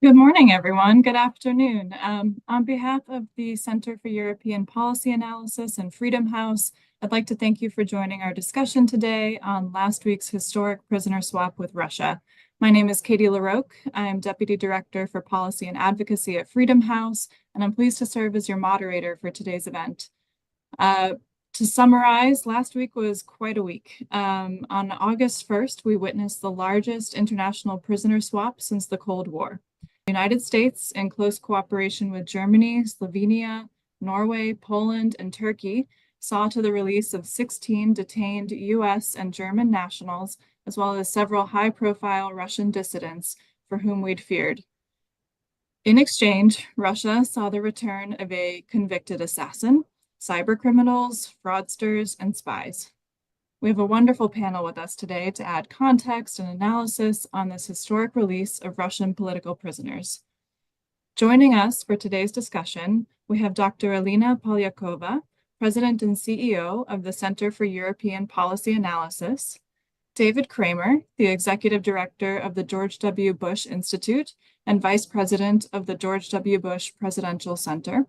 Good morning, everyone. Good afternoon. On behalf of the Center for European Policy Analysis and Freedom House, I'd like to thank you for joining our discussion today on last week's historic prisoner swap with Russia. My name is Katie LaRoque. I'm Deputy Director for Policy and Advocacy at Freedom House, and I'm pleased to serve as your moderator for today's event. To summarize, last week was quite a week. On August 1st, we witnessed the largest international prisoner swap since the Cold War. The United States, in close cooperation with Germany, Slovenia, Norway, Poland, and Turkey, saw to the release of 16 detained US and German nationals, as well as several high-profile Russian dissidents for whom we'd feared. In exchange, Russia saw the return of a convicted assassin, cybercriminals, fraudsters, and spies. We have a wonderful panel with us today to add context and analysis on this historic release of Russian political prisoners. Joining us for today's discussion, we have Dr. Alina Polyakova, President and CEO of the Center for European Policy Analysis, David Kramer, the Executive Director of the George W. Bush Institute and Vice President of the George W. Bush Presidential Center,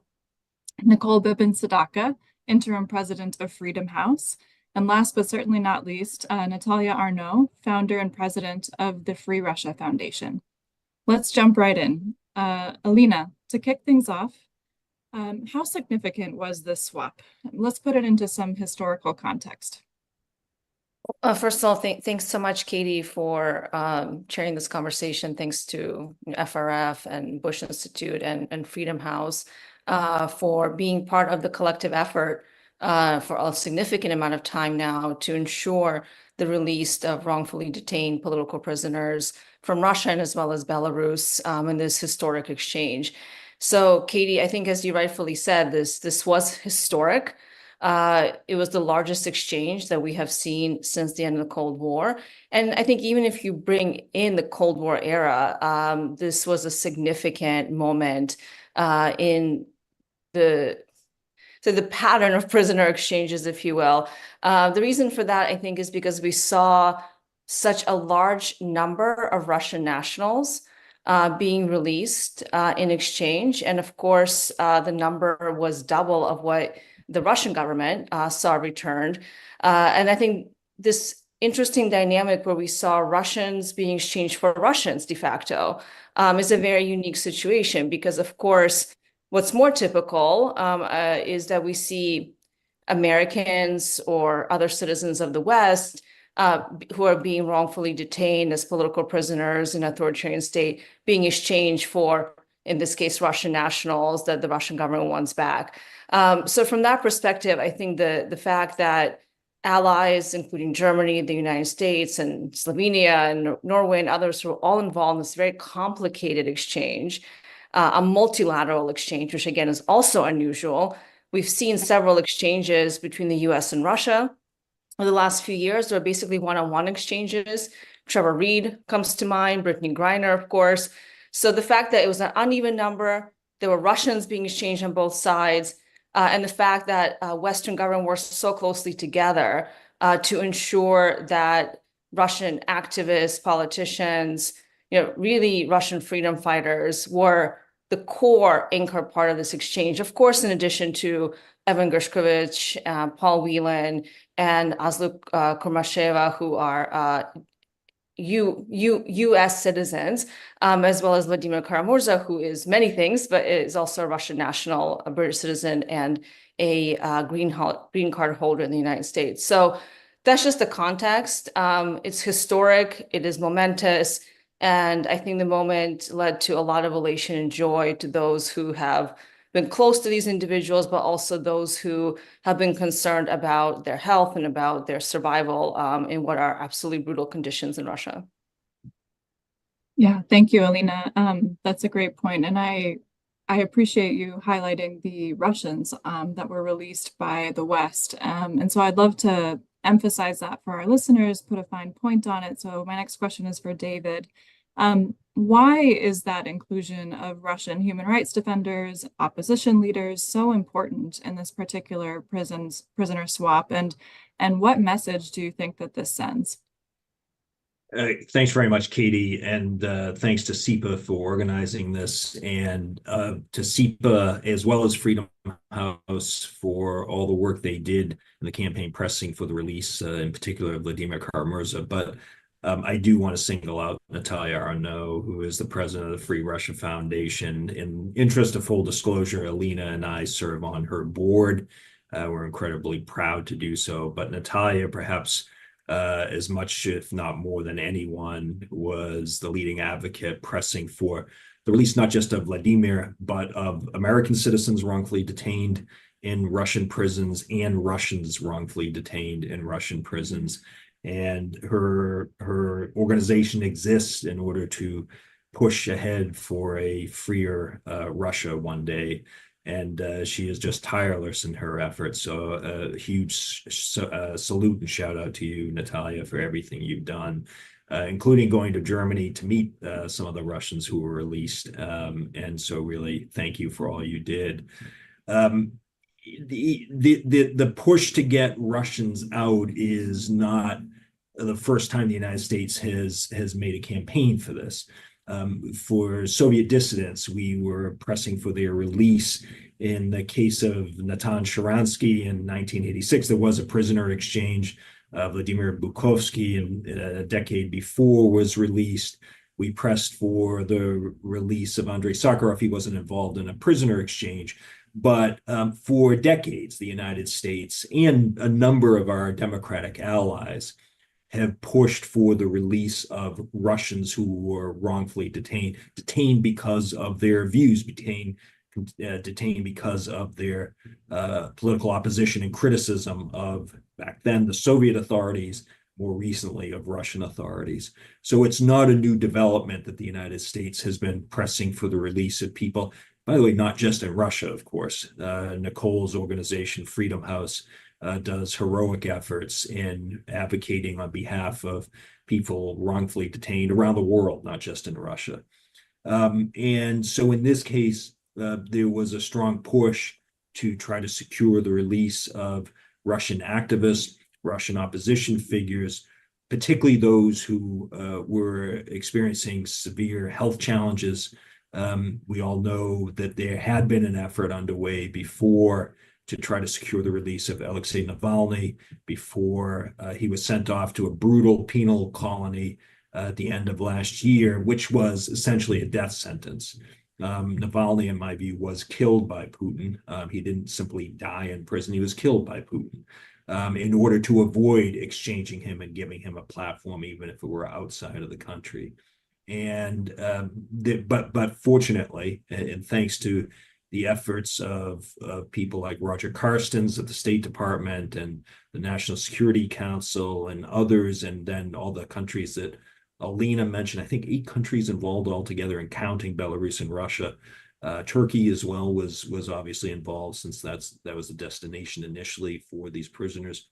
Nicole Bibin-Sadaka, Interim President of Freedom House, and last but certainly not least, Natalia Arnaud, founder and president of the Free Russia Foundation. Let's jump right in. Alina, to kick things off, how significant was this swap? Let's put it into some historical context. First of all, thanks so much, Katie, for chairing this conversation. Thanks to FRF and Bush Institute and Freedom House for being part of the collective effort for a significant amount of time now to ensure the release of wrongfully detained political prisoners from Russia and as well as Belarus in this historic exchange. So, Katie, I think as you rightfully said, this was historic. It was the largest exchange that we have seen since the end of the Cold War. And I think even if you bring in the Cold War era, this was a significant moment in the pattern of prisoner exchanges, if you will. The reason for that, I think, is because we saw such a large number of Russian nationals being released in exchange. And of course, the number was double of what the Russian government saw returned. And I think this interesting dynamic where we saw Russians being exchanged for Russians de facto is a very unique situation because, of course, what's more typical is that we see Americans or other citizens of the West who are being wrongfully detained as political prisoners in an authoritarian state being exchanged for, in this case, Russian nationals that the Russian government wants back. So from that perspective, I think the fact that allies, including Germany, the United States, and Slovenia, and Norway, and others were all involved in this very complicated exchange, a multilateral exchange, which again is also unusual. We've seen several exchanges between the US and Russia over the last few years. There are basically one-on-one exchanges. Trevor Reed comes to mind, Brittany Griner, of course. So the fact that it was an uneven number, there were Russians being exchanged on both sides, and the fact that Western government worked so closely together to ensure that Russian activists, politicians, really Russian freedom fighters were the core anchor part of this exchange. Of course, in addition to Evan Gershkovich, Paul Whelan, and Aslu Kurmasheva, who are U.S. citizens, as well as Vladimir Kara-Murza, who is many things, but is also a Russian national, a British citizen, and a green card holder in the United States. So that's just the context. It's historic. It is momentous. And I think the moment led to a lot of elation and joy to those who have been close to these individuals, but also those who have been concerned about their health and about their survival in what are absolutely brutal conditions in Russia. Yeah, thank you, Alina. That's a great point. And I appreciate you highlighting the Russians that were released by the West. And so I'd love to emphasize that for our listeners, put a fine point on it. So my next question is for David. Why is that inclusion of Russian human rights defenders, opposition leaders so important in this particular prisoner swap? And what message do you think that this sends? Thanks very much, Katie, and thanks to SIPA for organizing this, and to SIPA as well as Freedom House for all the work they did in the campaign pressing for the release, in particular of Vladimir Kara-Murza. But I do want to single out Natalia Arnault, who is the president of the Free Russia Foundation. In interest of full disclosure, Alina and I serve on her board. We're incredibly proud to do so. But Natalia, perhaps as much, if not more than anyone, was the leading advocate pressing for the release not just of Vladimir, but of American citizens wrongfully detained in Russian prisons and Russians wrongfully detained in Russian prisons. And her organization exists in order to push ahead for a freer Russia one day. And she is just tireless in her efforts. So a huge salute and shout out to you, Natalia, for everything you've done, including going to Germany to meet some of the Russians who were released. And so really thank you for all you did. The push to get Russians out is not the first time the United States has made a campaign for this. For Soviet dissidents, we were pressing for their release. In the case of Natan Sharansky in 1986, there was a prisoner exchange. Vladimir Bukovsky, a decade before, was released. We pressed for the release of Andrei Sakharov. He wasn't involved in a prisoner exchange. But for decades, the United States and a number of our democratic allies have pushed for the release of Russians who were wrongfully detained because of their views, detained because of their political opposition and criticism of, back then, the Soviet authorities, more recently of Russian authorities. So it's not a new development that the United States has been pressing for the release of people. By the way, not just in Russia, of course. Nicole's organization, Freedom House, does heroic efforts in advocating on behalf of people wrongfully detained around the world, not just in Russia. And so in this case, there was a strong push to try to secure the release of Russian activists, Russian opposition figures, particularly those who were experiencing severe health challenges. We all know that there had been an effort underway before to try to secure the release of Alexey Navalny before he was sent off to a brutal penal colony at the end of last year, which was essentially a death sentence. Navalny, in my view, was killed by Putin. He didn't simply die in prison. He was killed by Putin in order to avoid exchanging him and giving him a platform, even if it were outside of the country. And but fortunately, and thanks to the efforts of people like Roger Carstens at the State Department and the National Security Council and others, and then all the countries that Alina mentioned, I think 8 countries involved altogether, and counting Belarus and Russia. Turkey as well was obviously involved, since that was the destination initially for these prisoners.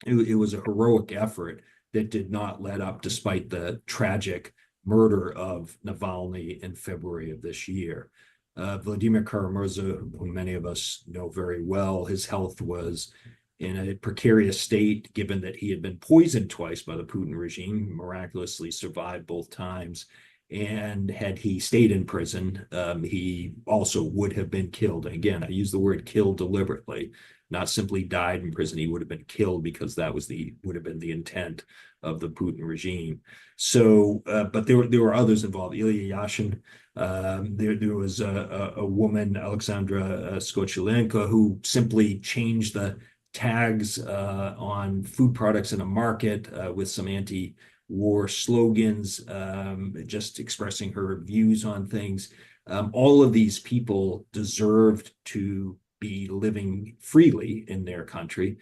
It was a heroic effort that did not let up, despite the tragic murder of Navalny in February of this year. Vladimir Kara-Murza, who many of us know very well, his health was in a precarious state, given that he had been poisoned twice by the Putin regime, miraculously survived both times. And had he stayed in prison, he also would have been killed. And again, I use the word killed deliberately, not simply died in prison. He would have been killed because that would have been the intent of the Putin regime. So, but there were others involved. Ilya Yashin, there was a woman, Alexandra Skochilenko, who simply changed the tags on food products in a market with some anti-war slogans, just expressing her views on things. All of these people deserved to be living freely in their country,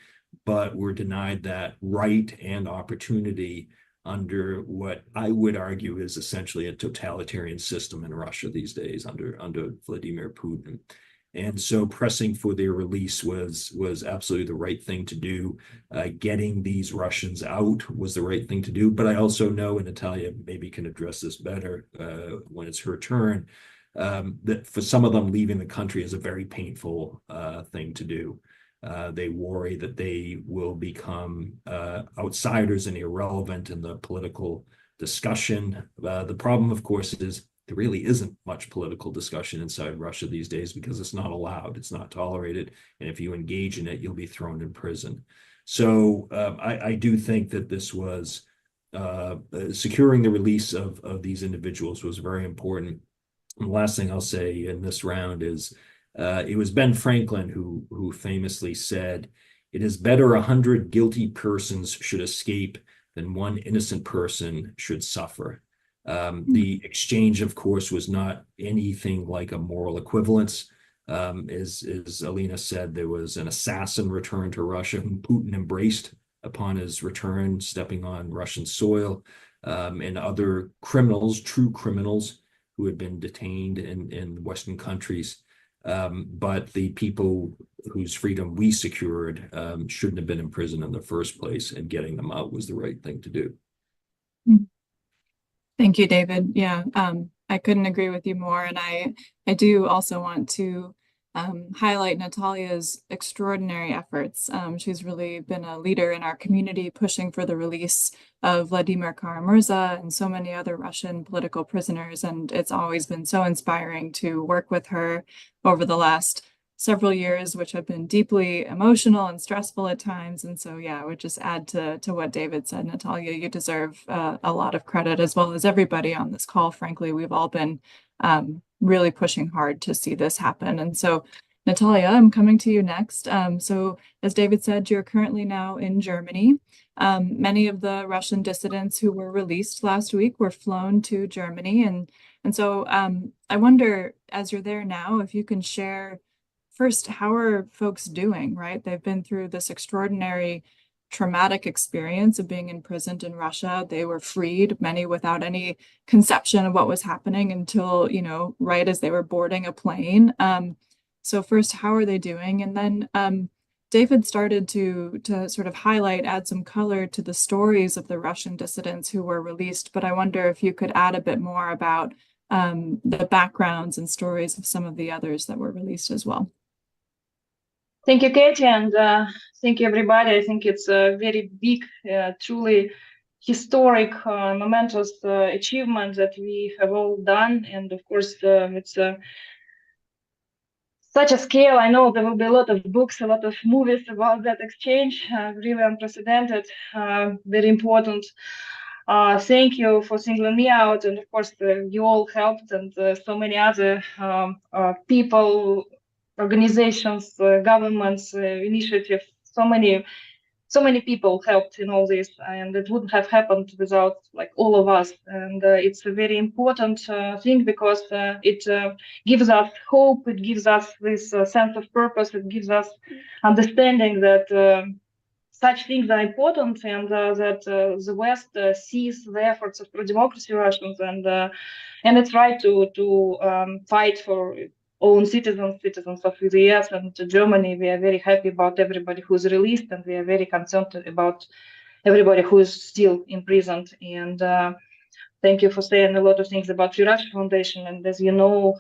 but were denied that right and opportunity under what I would argue is essentially a totalitarian system in Russia these days, under Vladimir Putin. And so pressing for their release was absolutely the right thing to do. Getting these Russians out was the right thing to do. But I also know, and Natalia maybe can address this better when it's her turn, that for some of them, leaving the country is a very painful thing to do. They worry that they will become outsiders and irrelevant in the political discussion. The problem, of course, is there really isn't much political discussion inside Russia these days because it's not allowed, it's not tolerated, and if you engage in it, you'll be thrown in prison. So I do think that this was securing the release of these individuals was very important. And the last thing I'll say in this round is it was Ben Franklin who famously said, "It is better 100 guilty persons should escape than one innocent person should suffer." The exchange, of course, was not anything like a moral equivalence. As Alina said, there was an assassin returned to Russia whom Putin embraced upon his return, stepping on Russian soil, and other criminals, true criminals, who had been detained in Western countries. But the people whose freedom we secured shouldn't have been in prison in the first place, and getting them out was the right thing to do. Thank you, David. Yeah, I couldn't agree with you more. And I do also want to highlight Natalia's extraordinary efforts. She's really been a leader in our community, pushing for the release of Vladimir Kara-Murza and so many other Russian political prisoners. And it's always been so inspiring to work with her over the last several years, which have been deeply emotional and stressful at times. And so, yeah, I would just add to what David said. Natalia, you deserve a lot of credit, as well as everybody on this call. Frankly, we've all been really pushing hard to see this happen. And so, Natalia, I'm coming to you next. So as David said, you're currently now in Germany. Many of the Russian dissidents who were released last week were flown to Germany. And so I wonder, as you're there now, if you can share first, how are folks doing, right? They've been through this extraordinary traumatic experience of being imprisoned in Russia. They were freed, many without any conception of what was happening until, right as they were boarding a plane. So first, how are they doing? And then David started to sort of add some color to the stories of the Russian dissidents who were released. But I wonder if you could add a bit more about the backgrounds and stories of some of the others that were released as well. Thank you, Katie, and thank you, everybody. I think it's a very big, truly historic, momentous achievement that we have all done. And of course, it's such a scale. I know there will be a lot of books, a lot of movies about that exchange. Really unprecedented, very important. Thank you for singling me out. And of course, you all helped, and so many other people, organizations, governments, initiatives, so many people helped in all this, and it wouldn't have happened without all of us. And it's a very important thing, because it gives us hope, it gives us this sense of purpose, it gives us understanding that such things are important, and that the West sees the efforts of pro-democracy Russians, and it's right to fight for own citizens of the US and Germany. We are very happy about everybody who's released, and we are very concerned about everybody who is still imprisoned. And thank you for saying a lot of things about Free Russia Foundation. And as you know,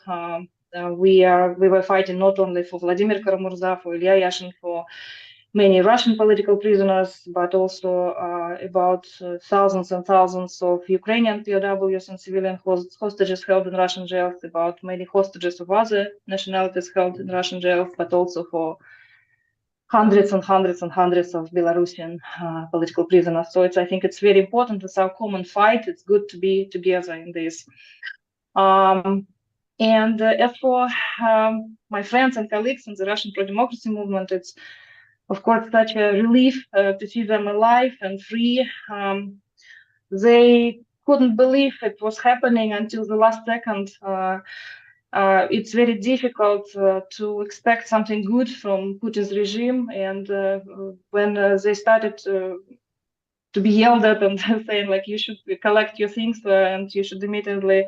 we were fighting not only for Vladimir Kara-Murza, for Ilya, Yashin, for many Russian political prisoners, but also about thousands and thousands of Ukrainian POWs and civilian hostages held in Russian jails, about many hostages of other nationalities held in Russian jails, but also for hundreds and hundreds and hundreds of Belarusian political prisoners. So I think it's very important. It's our common fight. It's good to be together in this. And as for my friends and colleagues in the Russian pro-democracy movement, it's of course such a relief to see them alive and free. They couldn't believe it was happening until the last second. It's very difficult to expect something good from Putin's regime, and when they started to be yelled at and saying you should collect your things and you should immediately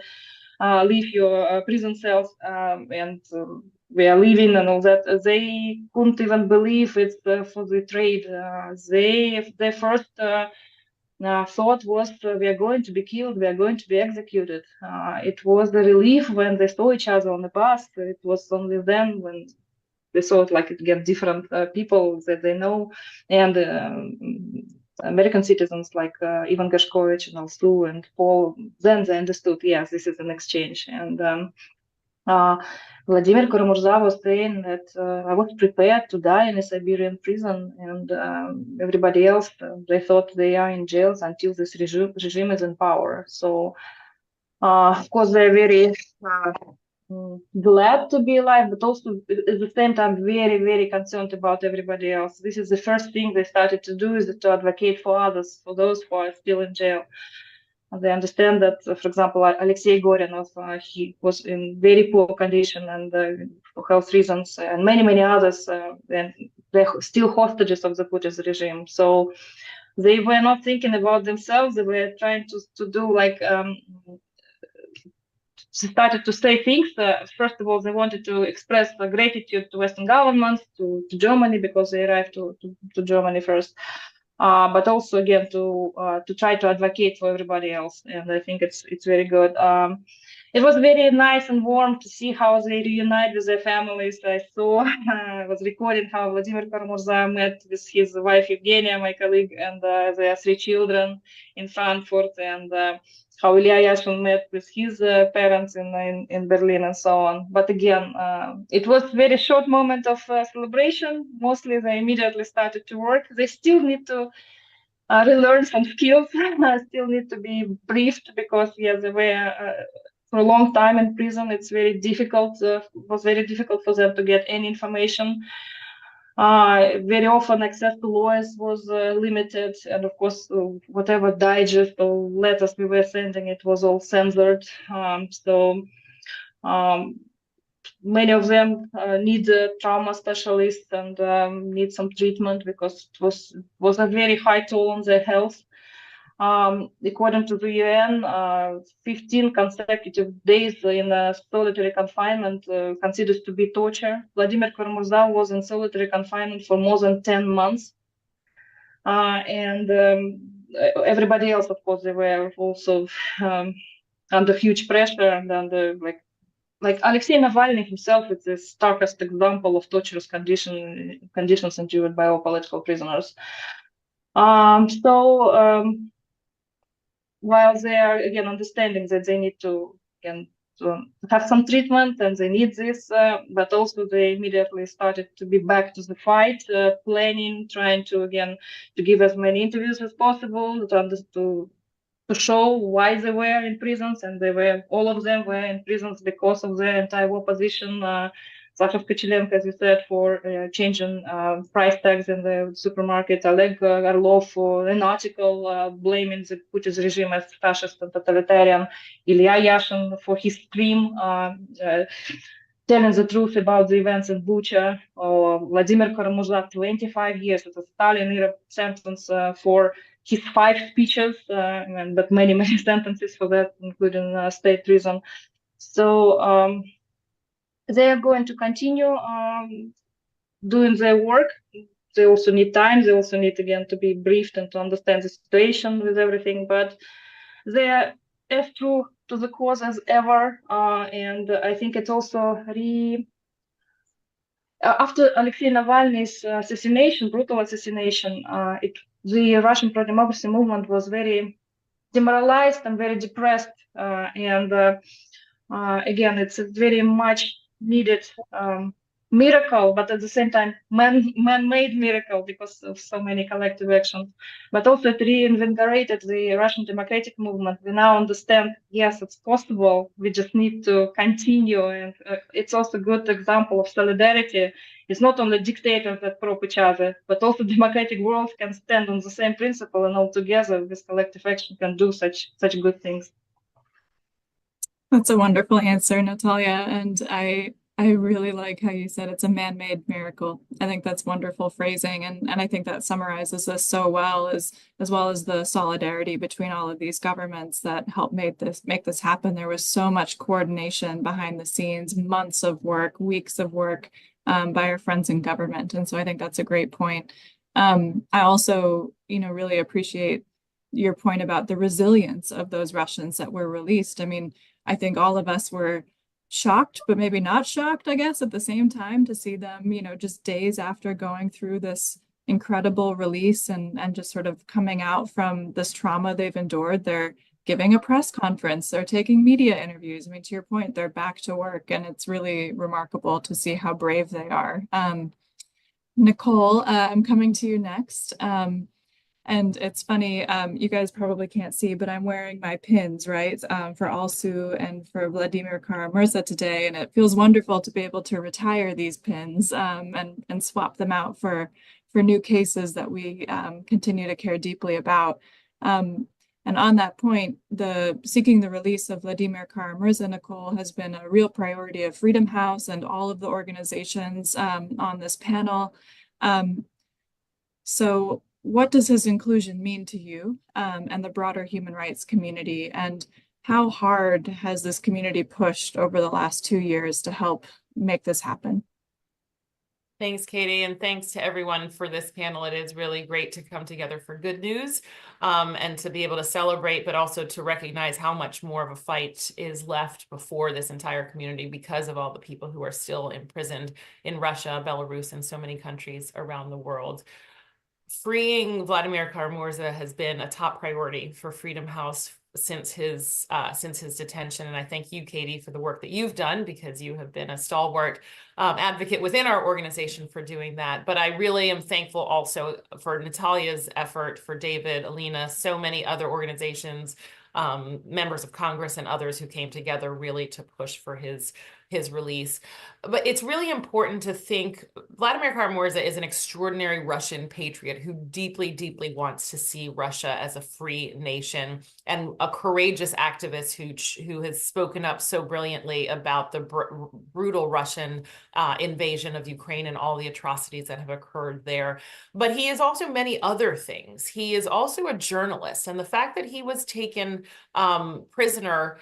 leave your prison cells, and we are leaving and all that, they couldn't even believe it's for the trade. Their first thought was we are going to be killed, we are going to be executed. It was a relief when they saw each other on the bus. It was only then when they saw it again different people that they know, and American citizens like Ivan Gershkovich and Alsu and Paul, then they understood, yes, this is an exchange. And Vladimir Kara-Murza was saying that I was prepared to die in a Siberian prison, and everybody else, they thought they are in jails until this regime is in power. So, of course, they're very glad to be alive, but also at the same time very, very concerned about everybody else. This is the first thing they started to do, is to advocate for others, for those who are still in jail. They understand that, for example, Alexey Gorinov, he was in very poor condition and for health reasons, and many, many others, and they're still hostages of the Putin regime. So they were not thinking about themselves. They were trying to do like, started to say things. First of all, they wanted to express gratitude to Western governments, to Germany, because they arrived to Germany first. But also again to try to advocate for everybody else, and I think it's very good. It was very nice and warm to see how they reunite with their families. I saw, I was recording how Vladimir Kara-Murza met with his wife Evgenia, my colleague, and their 3 children in Frankfurt, and how Ilya Yashin met with his parents in Berlin and so on. But again, it was very short moment of celebration. Mostly they immediately started to work. They still need to relearn some skills, still need to be briefed, because yeah, they were for a long time in prison. It's very difficult, was very difficult for them to get any information. Very often access to lawyers was limited, and of course whatever digest or letters we were sending, it was all censored. Many of them need trauma specialists and need some treatment, because it was a very high toll on their health. According to the UN, 15 consecutive days in solitary confinement considered to be torture. Vladimir Kara-Murza was in solitary confinement for more than 10 months. And everybody else, of course, they were also under huge pressure and under like Alexey Navalny himself is the starkest example of torturous conditions endured by all political prisoners. While they are again understanding that they need to have some treatment and they need this, but also they immediately started to be back to the fight, planning, trying to give as many interviews as possible, to show why they were in prisons, and all of them were in prisons because of their anti-war position. Sasha Tkachilenko, as you said, for changing price tags in the supermarket. Oleg Orlov for an article blaming the Putin's regime as fascist and totalitarian. Ilya Yashin for his stream telling the truth about the events in Bucha. Or Vladimir Kara-Murza, 25 years. It's a Stalin-era sentence for his 5 speeches, but many, many sentences for that, including state prison. So they are going to continue doing their work. They also need time. They also need, again, to be briefed and to understand the situation with everything. But they are as true to the cause as ever. And I think it's also after Alexei Navalny's assassination, brutal assassination, the Russian pro-democracy movement was very demoralized and very depressed. Again, it's a very much needed miracle, but at the same time, man-made miracle because of so many collective actions. But also it reinvigorated the Russian democratic movement. We now understand, yes, it's possible. We just need to continue. And it's also a good example of solidarity. It's not only dictators that prop each other, but also democratic world can stand on the same principle, and all together with collective action can do such good things. That's a wonderful answer, Natalia. And I really like how you said it's a man-made miracle. I think that's wonderful phrasing. And I think that summarizes this so well, as well as the solidarity between all of these governments that helped make this happen. There was so much coordination behind the scenes, months of work, weeks of work by our friends in government. And so I think that's a great point. I also, really appreciate your point about the resilience of those Russians that were released. I mean, I think all of us were shocked, but maybe not shocked, I guess, at the same time, to see them, just days after going through this incredible release and just sort of coming out from this trauma they've endured. They're giving a press conference, they're taking media interviews. I mean, to your point, they're back to work, and it's really remarkable to see how brave they are. Nicole, I'm coming to you next. And it's funny, you guys probably can't see, but I'm wearing my pins, right, for Alsu and for Vladimir Kara-Murza today. And it feels wonderful to be able to retire these pins and swap them out for new cases that we continue to care deeply about. And on that point, seeking the release of Vladimir Kara-Murza, Nicole, has been a real priority of Freedom House and all of the organizations on this panel. So what does his inclusion mean to you and the broader human rights community? And how hard has this community pushed over the last 2 years to help make this happen? Thanks, Katie, and thanks to everyone for this panel. It is really great to come together for good news and to be able to celebrate, but also to recognize how much more of a fight is left before this entire community because of all the people who are still imprisoned in Russia, Belarus, and so many countries around the world. Freeing Vladimir Kara-Murza has been a top priority for Freedom House since his detention. And I thank you, Katie, for the work that you've done, because you have been a stalwart advocate within our organization for doing that. But I really am thankful also for Natalia's effort, for David, Alina, so many other organizations, members of Congress and others who came together really to push for his release. But it's really important to think Vladimir Kara-Murza is an extraordinary Russian patriot who deeply, deeply wants to see Russia as a free nation, and a courageous activist who has spoken up so brilliantly about the brutal Russian invasion of Ukraine and all the atrocities that have occurred there. But he is also many other things. He is also a journalist, and the fact that he was taken prisoner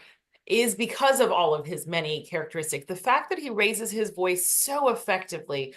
is because of all of his many characteristics. The fact that he raises his voice so effectively,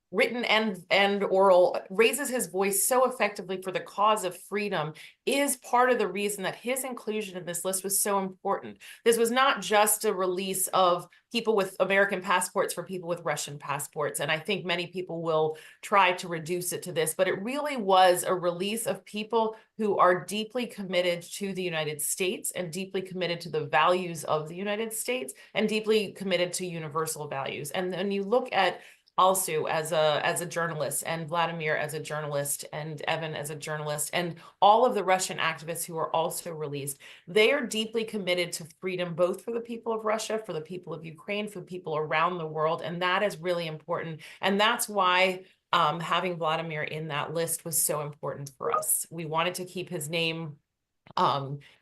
written and oral, raises his voice so effectively for the cause of freedom is part of the reason that his inclusion in this list was so important. This was not just a release of people with American passports for people with Russian passports. And I think many people will try to reduce it to this, but it really was a release of people who are deeply committed to the United States and deeply committed to the values of the United States and deeply committed to universal values. And then you look at Alsu as a journalist, and Vladimir as a journalist, and Evan as a journalist, and all of the Russian activists who are also released. They are deeply committed to freedom, both for the people of Russia, for the people of Ukraine, for the people around the world, and that is really important. And that's why having Vladimir in that list was so important for us. We wanted to keep his name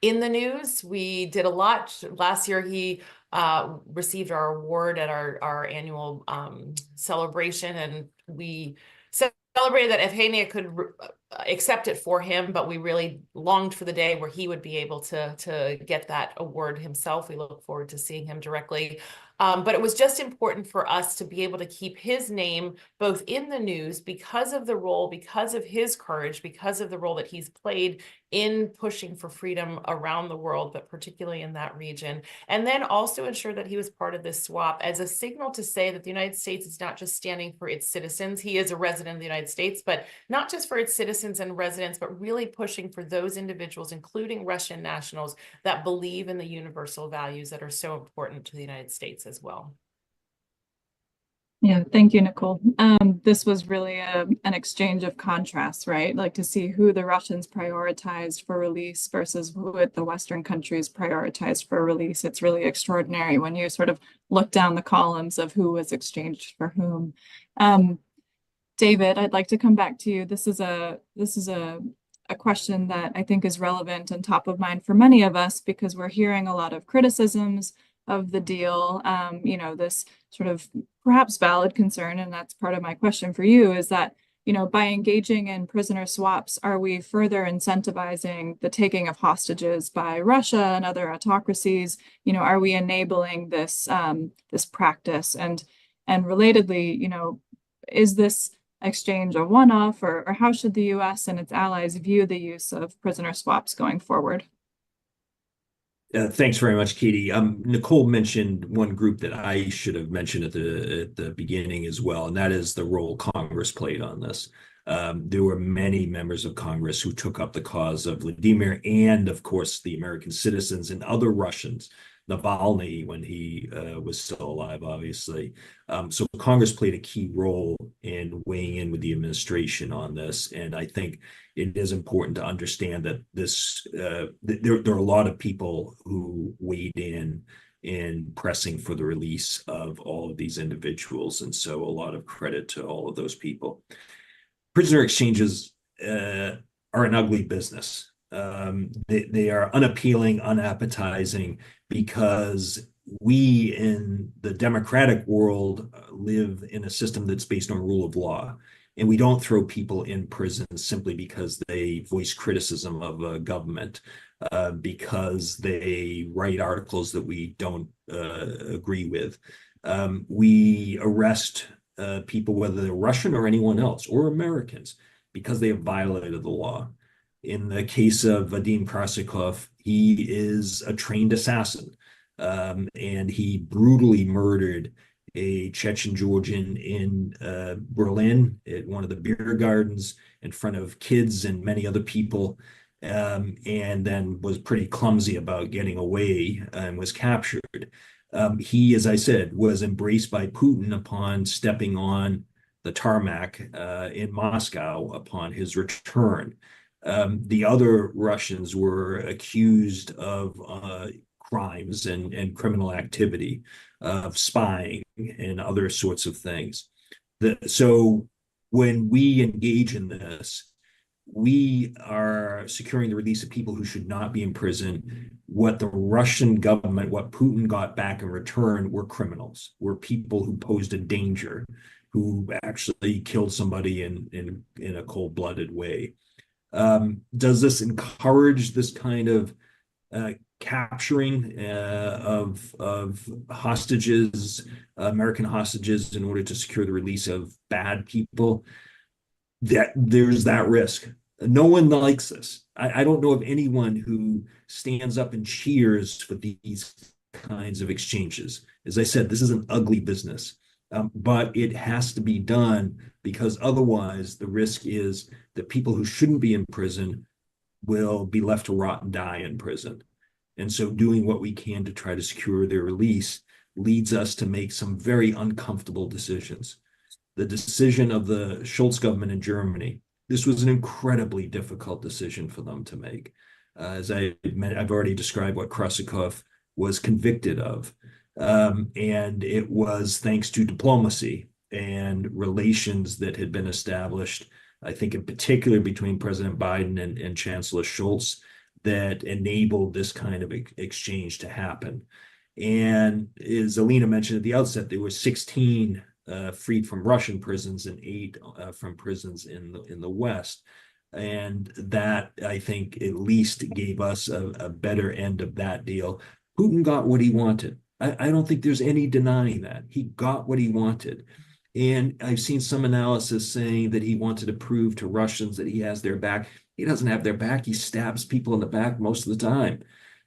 in the news. We did a lot. Last year, he received our award at our annual celebration, and we celebrated that Evgenia could accept it for him, but we really longed for the day where he would be able to get that award himself. We look forward to seeing him directly. But it was just important for us to be able to keep his name both in the news because of the role, because of his courage, because of the role that he's played in pushing for freedom around the world, but particularly in that region. And then also ensure that he was part of this swap as a signal to say that the United States is not just standing for its citizens. He is a resident of the United States, but not just for its citizens and residents, but really pushing for those individuals, including Russian nationals, that believe in the universal values that are so important to the United States as well. Yeah, thank you, Nicole. This was really an exchange of contrasts, right? Like to see who the Russians prioritized for release versus who the Western countries prioritized for release. It's really extraordinary when you sort of look down the columns of who was exchanged for whom. David, I'd like to come back to you. This is a question that I think is relevant and top of mind for many of us because we're hearing a lot of criticisms of the deal. You know, this sort of perhaps valid concern, and that's part of my question for you, is that, you know, by engaging in prisoner swaps, are we further incentivizing the taking of hostages by Russia and other autocracies? You know, are we enabling this this practice? And relatedly, you know, is this exchange a one-off, or how should the U.S. and its allies view the use of prisoner swaps going forward? Thanks very much, Katie. Nicole mentioned one group that I should have mentioned at the beginning as well, and that is the role Congress played on this. There were many members of Congress who took up the cause of Vladimir and, of course, the American citizens and other Russians. Navalny, when he was still alive, obviously. So Congress played a key role in weighing in with the administration on this. And I think it is important to understand that there are a lot of people who weighed in pressing for the release of all of these individuals. And so a lot of credit to all of those people. Prisoner exchanges are an ugly business. They are unappealing, unappetizing, because we in the democratic world live in a system that's based on rule of law. And we don't throw people in prison simply because they voice criticism of a government, because they write articles that we don't agree with. We arrest people, whether they're Russian or anyone else, or Americans, because they have violated the law. In the case of Vadim Krasikov, he is a trained assassin, and he brutally murdered a Chechen Georgian in Berlin at one of the beer gardens in front of kids and many other people, and then was pretty clumsy about getting away and was captured. He, as I said, was embraced by Putin upon stepping on the tarmac in Moscow upon his return. The other Russians were accused of crimes and criminal activity, of spying and other sorts of things. So when we engage in this, we are securing the release of people who should not be in prison. What the Russian government, what Putin got back in return, were criminals, were people who posed a danger, who actually killed somebody in a cold-blooded way. Does this encourage this kind of capturing of hostages, American hostages, in order to secure the release of bad people? That there's that risk. No one likes this. I don't know of anyone who stands up and cheers for these kinds of exchanges. As I said, this is an ugly business, but it has to be done, because otherwise the risk is that people who shouldn't be in prison will be left to rot and die in prison. And so doing what we can to try to secure their release leads us to make some very uncomfortable decisions. The decision of the Schulz government in Germany, this was an incredibly difficult decision for them to make. As I've already described what Krasikov was convicted of. And it was thanks to diplomacy and relations that had been established, I think in particular between President Biden and Chancellor Schulz, that enabled this kind of exchange to happen. And as Alina mentioned at the outset, there were 16 freed from Russian prisons and 8 from prisons in the West. And that, I think, at least gave us a better end of that deal. Putin got what he wanted. I don't think there's any denying that. He got what he wanted. And I've seen some analysis saying that he wanted to prove to Russians that he has their back. He doesn't have their back. He stabs people in the back most of the time.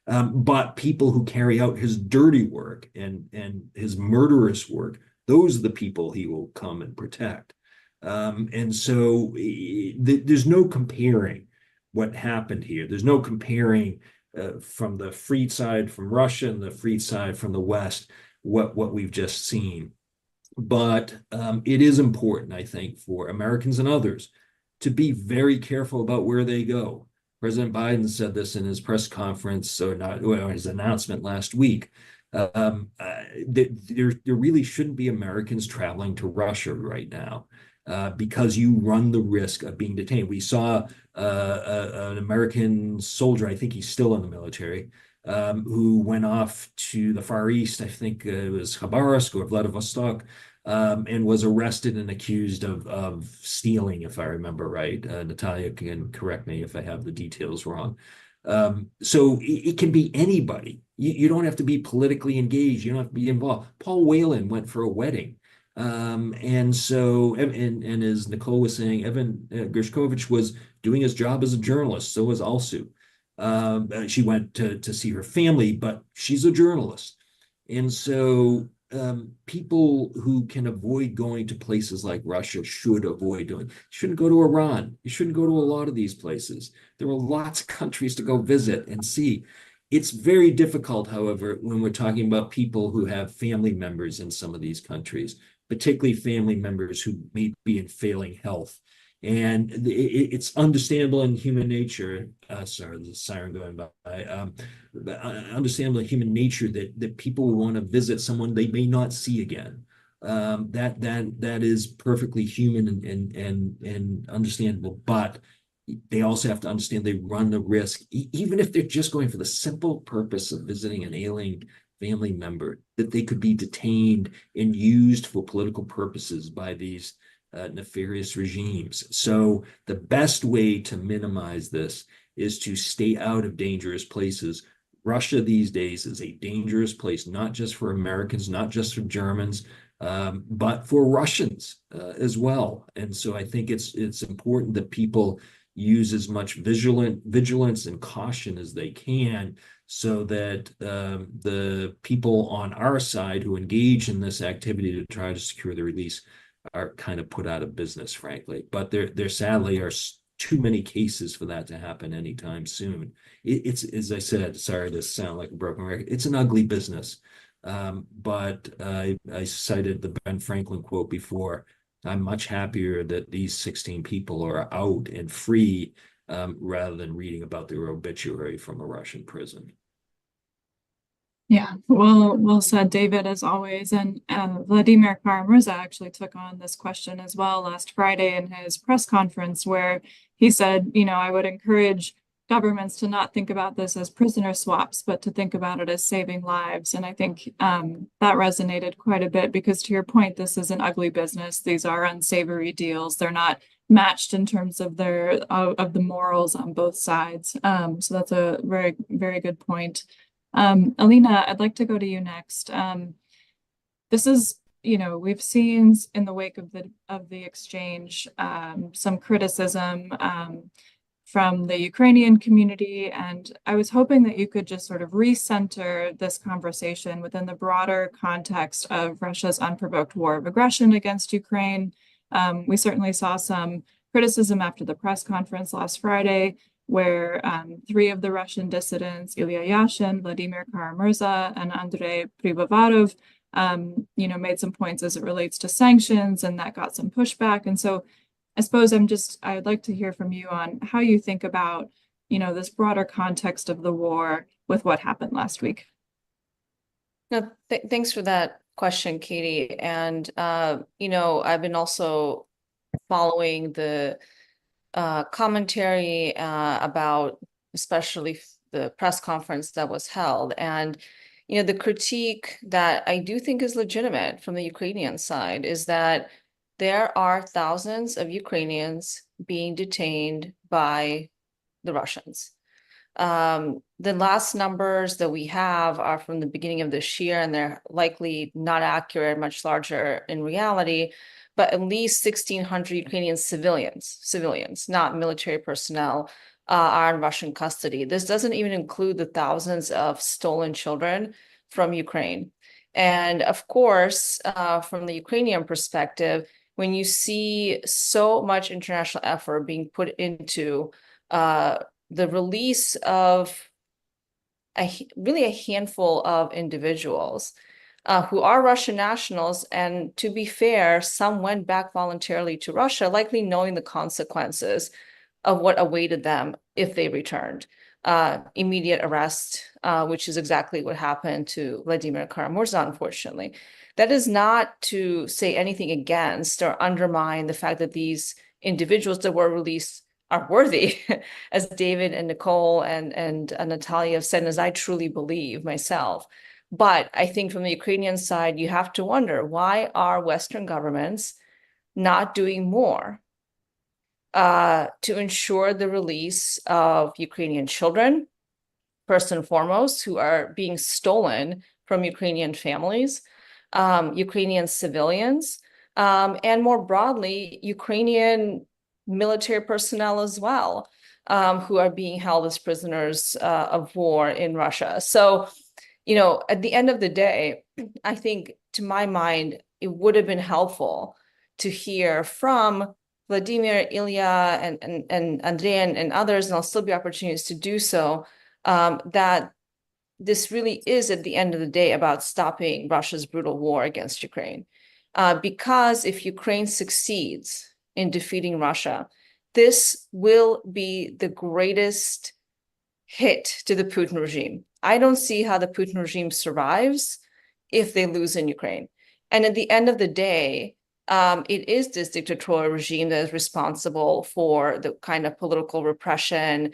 But people who carry out his dirty work and his murderous work, those are the people he will come and protect. And so there's no comparing what happened here. There's no comparing from the freed side from Russia and the freed side from the West, what we've just seen. But it is important, I think, for Americans and others to be very careful about where they go. President Biden said this in his press conference, or his announcement last week. There really shouldn't be Americans traveling to Russia right now, because you run the risk of being detained. We saw an American soldier, I think he's still in the military, who went off to the Far East, I think it was Khabarovsk or Vladivostok, and was arrested and accused of stealing, if I remember right. Natalia can correct me if I have the details wrong. So it can be anybody. You don't have to be politically engaged. You don't have to be involved. Paul Whelan went for a wedding. And so, and as Nicole was saying, Evan Gershkovich was doing his job as a journalist. So was Alsu. She went to see her family, but she's a journalist. And so people who can avoid going to places like Russia should avoid doing. You shouldn't go to Iran. You shouldn't go to a lot of these places. There are lots of countries to go visit and see. It's very difficult, however, when we're talking about people who have family members in some of these countries, particularly family members who may be in failing health. And it's understandable in human nature. Sorry, there's a siren going by. Understandable in human nature that people want to visit someone they may not see again. That is perfectly human and understandable. But they also have to understand they run the risk, even if they're just going for the simple purpose of visiting an ailing family member, that they could be detained and used for political purposes by these nefarious regimes. So the best way to minimize this is to stay out of dangerous places. Russia these days is a dangerous place, not just for Americans, not just for Germans, but for Russians as well. And so I think it's important that people use as much vigilance and caution as they can, so that the people on our side who engage in this activity to try to secure the release are kind of put out of business, frankly. But there sadly are too many cases for that to happen anytime soon. It's, as I said, sorry to sound like a broken record, it's an ugly business. But I cited the Ben Franklin quote before. I'm much happier that these 16 people are out and free, rather than reading about their obituary from a Russian prison. Yeah, well said, David, as always. And Vladimir Kara-Murza actually took on this question as well last Friday in his press conference, where he said, I would encourage governments to not think about this as prisoner swaps, but to think about it as saving lives. And I think that resonated quite a bit, because to your point, this is an ugly business. These are unsavory deals. They're not matched in terms of of the morals on both sides. So that's a very, very good point. Alina, I'd like to go to you next. This is, we've seen in the wake of the exchange some criticism from the Ukrainian community, and I was hoping that you could just sort of recenter this conversation within the broader context of Russia's unprovoked war of aggression against Ukraine. We certainly saw some criticism after the press conference last Friday, where 3 of the Russian dissidents, Ilya Yashin, Vladimir Kara-Murza, and Andrei Pribovarov, made some points as it relates to sanctions, and that got some pushback. And so I suppose I'd like to hear from you on how you think about, this broader context of the war with what happened last week. No, thanks for that question, Katie. And, I've been also following the commentary about especially the press conference that was held. And, the critique that I do think is legitimate from the Ukrainian side is that there are thousands of Ukrainians being detained by the Russians. The last numbers that we have are from the beginning of this year, and they're likely not accurate, much larger in reality, but at least 1,600 Ukrainian civilians, not military personnel, are in Russian custody. This doesn't even include the thousands of stolen children from Ukraine. And of course, from the Ukrainian perspective, when you see so much international effort being put into the release of really a handful of individuals who are Russian nationals, and to be fair, some went back voluntarily to Russia, likely knowing the consequences of what awaited them if they returned. Immediate arrest, which is exactly what happened to Vladimir Kara-Murza, unfortunately. That is not to say anything against or undermine the fact that these individuals that were released are worthy, as David and Nicole and Natalia have said, and as I truly believe myself. But I think from the Ukrainian side, you have to wonder, why are Western governments not doing more to ensure the release of Ukrainian children, first and foremost, who are being stolen from Ukrainian families, Ukrainian civilians, and more broadly, Ukrainian military personnel as well, who are being held as prisoners of war in Russia. So, at the end of the day, I think, to my mind, it would have been helpful to hear from Vladimir, Ilya, and Andrei and others, and there'll still be opportunities to do so, that this really is, at the end of the day, about stopping Russia's brutal war against Ukraine. Because if Ukraine succeeds in defeating Russia, this will be the greatest hit to the Putin regime. I don't see how the Putin regime survives if they lose in Ukraine. And at the end of the day, it is this dictatorial regime that is responsible for the kind of political repression,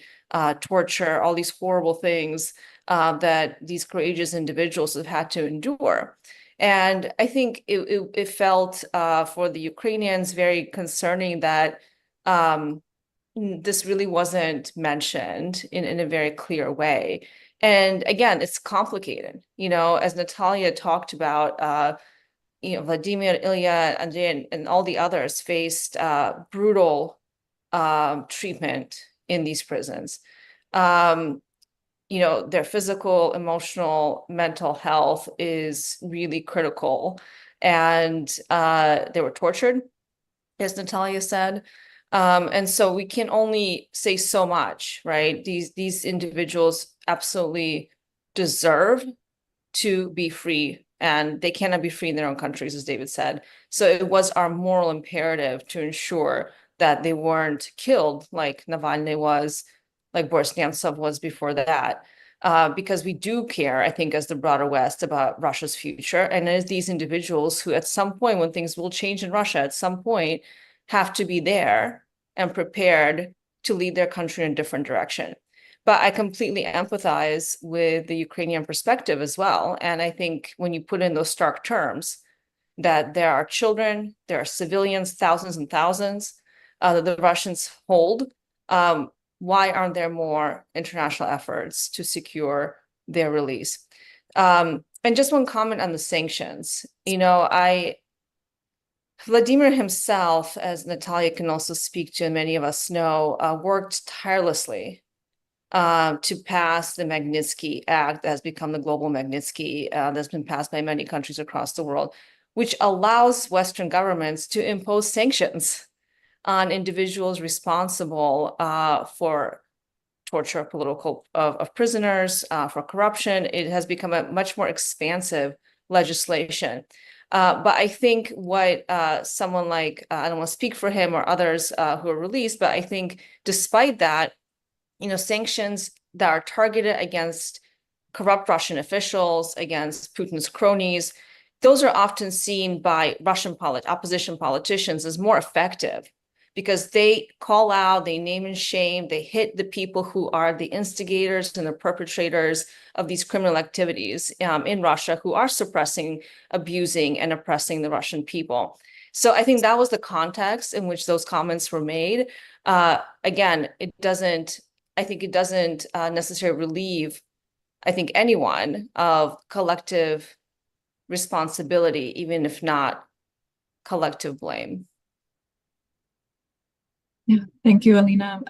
torture, all these horrible things that these courageous individuals have had to endure. And I think it felt for the Ukrainians very concerning that this really wasn't mentioned in a very clear way. And again, it's complicated. As Natalia talked about, Vladimir, Ilya, Andrei, and all the others faced brutal treatment in these prisons. Their physical, emotional, mental health is really critical. And they were tortured, as Natalia said. And so we can only say so much, right? These individuals absolutely deserve to be free, and they cannot be free in their own countries, as David said. So it was our moral imperative to ensure that they weren't killed like Navalny was, like Boris Nemtsov was before that, because we do care, I think, as the broader West, about Russia's future. And as these individuals who at some point, when things will change in Russia, at some point have to be there and prepared to lead their country in a different direction. But I completely empathize with the Ukrainian perspective as well. And I think when you put in those stark terms, that there are children, there are civilians, thousands and thousands that the Russians hold, why aren't there more international efforts to secure their release? And just one comment on the sanctions. Vladimir himself, as Natalia can also speak to, and many of us know, worked tirelessly to pass the Magnitsky Act that has become the global Magnitsky, that's been passed by many countries across the world, which allows Western governments to impose sanctions on individuals responsible for torture of prisoners, for corruption. It has become a much more expansive legislation. But I think what someone like, I don't want to speak for him or others who are released, but I think despite that, sanctions that are targeted against corrupt Russian officials, against Putin's cronies, those are often seen by Russian opposition politicians as more effective because they call out, they name and shame, they hit the people who are the instigators and the perpetrators of these criminal activities in Russia, who are suppressing, abusing, and oppressing the Russian people. So I think that was the context in which those comments were made. Again, it doesn't necessarily relieve, I think, anyone of collective responsibility, even if not collective blame. Yeah, thank you, Alina.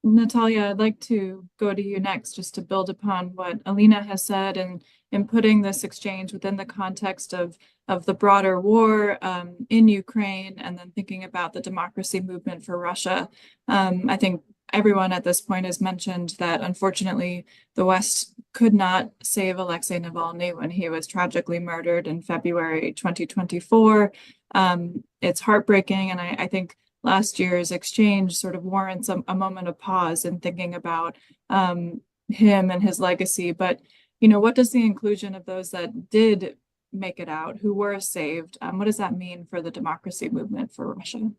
Natalia, I'd like to go to you next just to build upon what Alina has said and in putting this exchange within the context of the broader war in Ukraine, and then thinking about the democracy movement for Russia. I think everyone at this point has mentioned that unfortunately the West could not save Alexey Navalny when he was tragically murdered in February 2024. It's heartbreaking, and I think last year's exchange sort of warrants a moment of pause in thinking about him and his legacy. But, what does the inclusion of those that did make it out, who were saved, what does that mean for the democracy movement for Russia?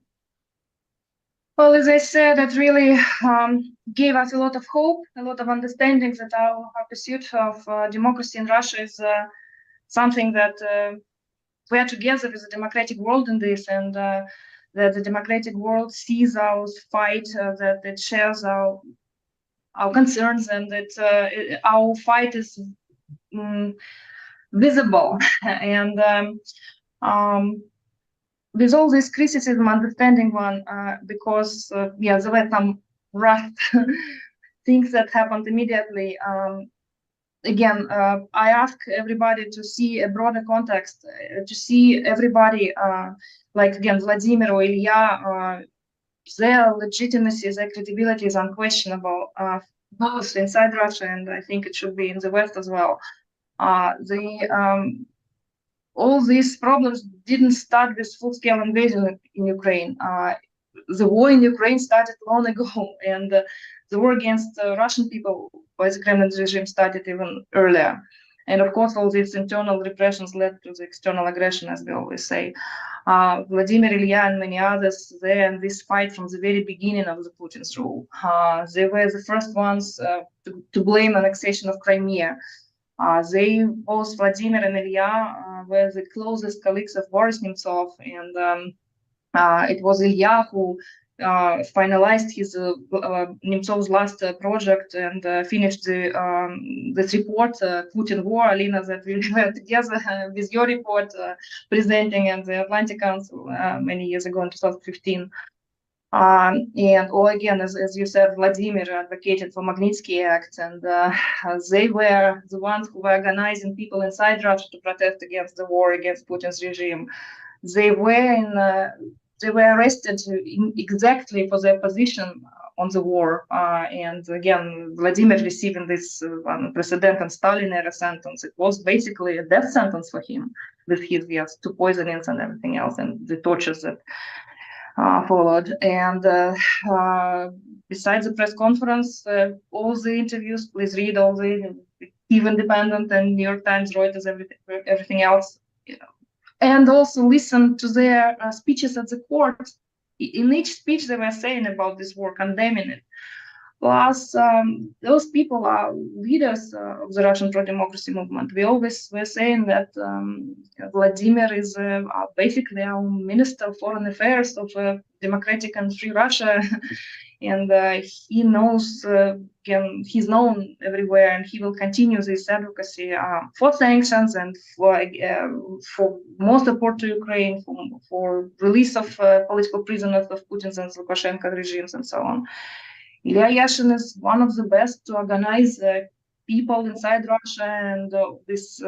Well, as I said, it really gave us a lot of hope, a lot of understanding that our pursuit of democracy in Russia is something that we are together with the democratic world in this, and that the democratic world sees our fight, that it shares our concerns, and that our fight is visible. And with all this criticism, understanding one, because there were some rough things that happened immediately. again, I ask everybody to see a broader context, to see everybody, like again, Vladimir or Ilya, their legitimacy, their credibility is unquestionable, both inside Russia and I think it should be in the West as well. All these problems didn't start with full-scale invasion in Ukraine. The war in Ukraine started long ago, and the war against Russian people by the Kremlin regime started even earlier. And of course, all these internal repressions led to the external aggression, as we always say. Vladimir, Ilya, and many others, they in this fight from the very beginning of the Putin's rule. They were the first ones to blame annexation of Crimea. They, both Vladimir and Ilya, were the closest colleagues of Boris Nemtsov, and it was Ilya who finalized his Nemtsov's last project and finished this report, Putin War, Alina, that we were together with your report presenting at the Atlantic Council many years ago in 2015. And all again, as you said, Vladimir advocated for Magnitsky Act, and they were the ones who were organizing people inside Russia to protest against the war against Putin's regime. They were arrested exactly for their position on the war, and again, Vladimir receiving this unprecedented Stalin-era sentence. It was basically a death sentence for him, with his two poisonings and everything else, and the tortures that followed. And besides the press conference, all the interviews, please read all the Kyiv Independent and New York Times, Reuters, everything else. And also listen to their speeches at the court. In each speech they were saying about this war, condemning it. Plus, those people are leaders of the Russian pro-democracy movement. We always were saying that Vladimir is basically our Minister of Foreign Affairs of democratic and free Russia. And he knows, he's known everywhere, and he will continue this advocacy for sanctions and for more support to Ukraine, for release of political prisoners of Putin's and Lukashenko regimes, and so on. Ilya Yashin is one of the best to organize people inside Russia and this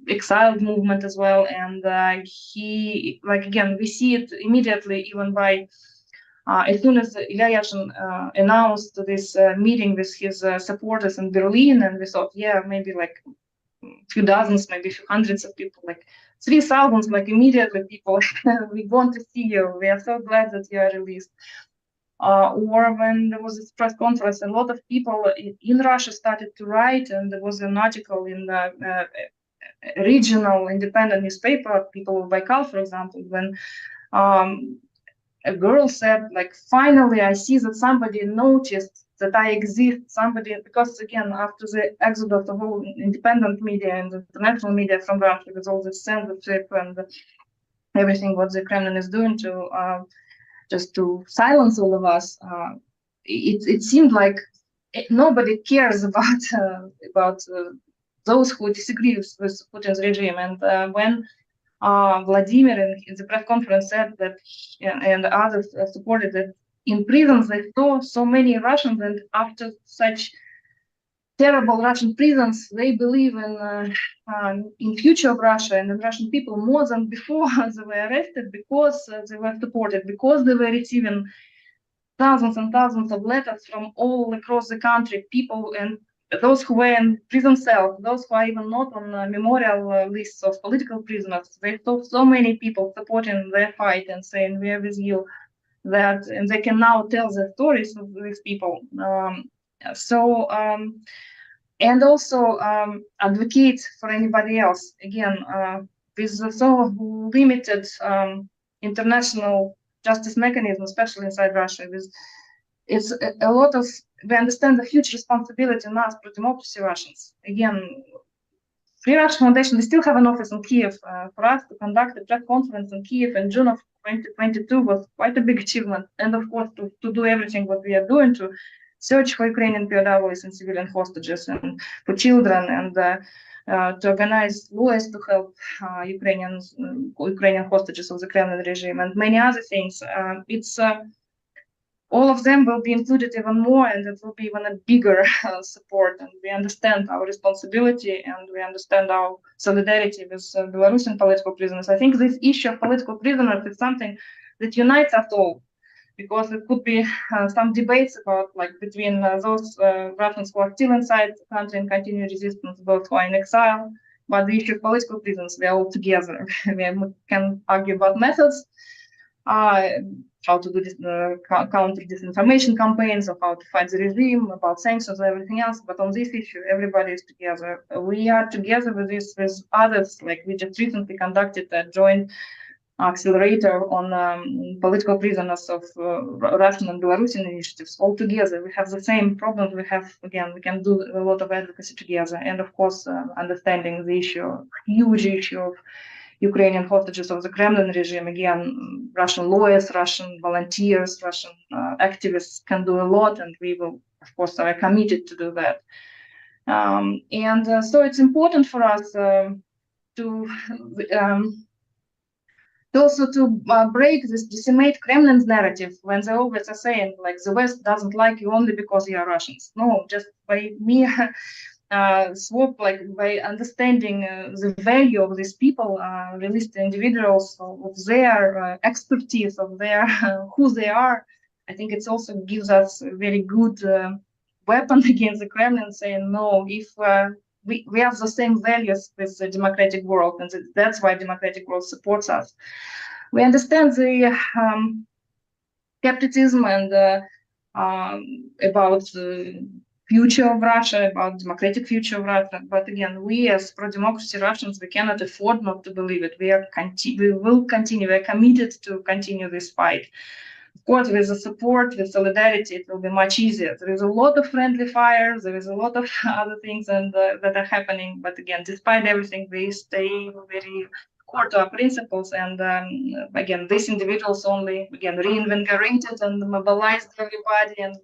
exiled movement as well. And he, we see it immediately, even by as soon as Ilya Yashin announced this meeting with his supporters in Berlin, and we thought, yeah, maybe like a few dozens, maybe a few hundreds of people, like 3,000, like immediately people, we want to see you. We are so glad that you are released. Or when there was this press conference, a lot of people in Russia started to write, and there was an article in the regional independent newspaper, People of Baikal, for example, when a girl said, like, finally I see that somebody noticed that I exist, because again, after the exodus of all independent media and international media from Russia, with all the censorship and everything what the Kremlin is doing to just to silence all of us, it seemed like nobody cares about those who disagree with Putin's regime. And when Vladimir in the press conference said that, and others supported that, in prisons they saw so many Russians, and after such terrible Russian prisons, they believe in future of Russia and in Russian people more than before they were arrested, because they were supported, because they were receiving thousands and thousands of letters from all across the country, people, and those who were in prison cells, those who are even not on memorial lists of political prisoners. They saw so many people supporting their fight and saying, we are with you, and they can now tell the stories of these people. And also advocate for anybody else, again, with so limited international justice mechanism, especially inside Russia. It's a lot of, we understand the huge responsibility on us, pro-democracy Russians. Again, Free Russia Foundation, we still have an office in Kyiv. For us to conduct a press conference in Kyiv in June of 2022 was quite a big achievement. And of course, to do everything what we are doing to search for Ukrainian POWs and civilian hostages and for children, and to organize lawyers to help Ukrainian hostages of the Kremlin regime, and many other things. all of them will be included even more, and it will be even a bigger support. And we understand our responsibility, and we understand our solidarity with Belarusian political prisoners. I think this issue of political prisoners is something that unites us all, because it could be some debates about, like, between those Russians who are still inside the country and continue resistance, those who are in exile. But the issue of political prisoners, we are all together. We can argue about methods, how to do this, counter disinformation campaigns, or how to fight the regime, about sanctions and everything else. But on this issue, everybody is together. We are together with this, with others. Like, we just recently conducted a joint accelerator on political prisoners of Russian and Belarusian initiatives. All together, we have the same problems. We have, again, we can do a lot of advocacy together. And of course, understanding the issue, huge issue of Ukrainian hostages of the Kremlin regime. Again, Russian lawyers, Russian volunteers, Russian activists can do a lot, and we will, of course, are committed to do that. So it's important for us to also to break this, decimate Kremlin's narrative, when they always are saying, like, the West doesn't like you only because you are Russians. No, just by mere swap, like, by understanding the value of these people, released individuals, of their expertise, of their who they are. I think it also gives us a very good weapon against the Kremlin, saying, no, if we have the same values with the democratic world, and that's why democratic world supports us. We understand the skepticism and about the future of Russia, about democratic future of Russia. But again, we as pro-democracy Russians, we cannot afford not to believe it. We will continue. We are committed to continue this fight. Of course, with the support, with solidarity, it will be much easier. There is a lot of friendly fire. There is a lot of other things that are happening. But again, despite everything, we stay very core to our principles. And again, these individuals only, again, reinvigorated and mobilized everybody. And